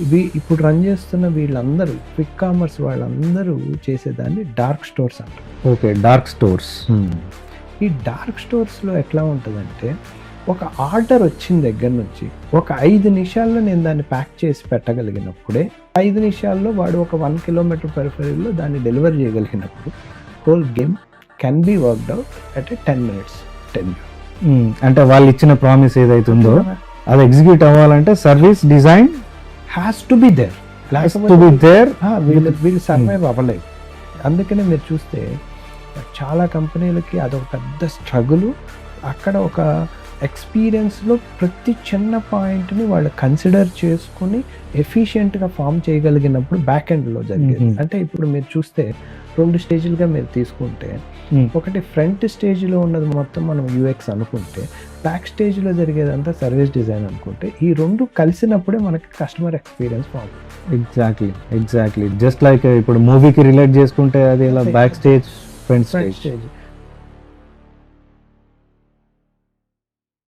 ఇవి ఇప్పుడు రన్ చేస్తున్న వీళ్ళందరూ క్విక్ కామర్స్ వాళ్ళందరూ చేసేదాన్ని డార్క్ స్టోర్స్ అంటారు. Okay, dark stores. ఈ డార్క్ స్టోర్స్లో ఎట్లా ఉంటుందంటే, ఒక ఆర్డర్ వచ్చిన దగ్గర నుంచి ఒక 5 నిమిషాల్లో నేను దాన్ని ప్యాక్ చేసి పెట్టగలిగినప్పుడే, 5 నిమిషాల్లో వాడు ఒక 1 కిలోమీటర్ పెరిఫెరీలో దాన్ని డెలివర్ చేయగలిగినప్పుడు whole game can be worked out at 10 minutes. అంటే వాళ్ళు ఇచ్చిన ప్రామిస్ ఏదైతే ఉందో అది ఎగ్జిక్యూట్ అవ్వాలంటే service design has to be there. వీళ్ళు సర్వైవ్ అవ్వలేదు. అందుకనే మీరు చూస్తే చాలా కంపెనీలకి అదొక పెద్ద స్ట్రగుల్. అక్కడ ఒక ఎక్స్పీరియన్స్లో ప్రతి చిన్న పాయింట్ని వాళ్ళు కన్సిడర్ చేసుకుని ఎఫిషియెంట్గా ఫామ్ చేయగలిగినప్పుడు బ్యాక్ ఎండ్లో జరిగేది. అంటే ఇప్పుడు మీరు చూస్తే 2 స్టేజ్లుగా మీరు తీసుకుంటే, ఒకటి ఫ్రంట్ స్టేజ్లో ఉన్నది మొత్తం మనం యూఎక్స్ అనుకుంటే, బ్యాక్ స్టేజ్లో జరిగేదంతా సర్వీస్ డిజైన్ అనుకుంటే, ఈ 2 కలిసినప్పుడే మనకి customer experience form. Exactly just like ఇప్పుడు మూవీకి రిలేట్ చేసుకుంటే అది ఇలా బ్యాక్ స్టేజ్, ఫ్రంట్ స్టేజ్.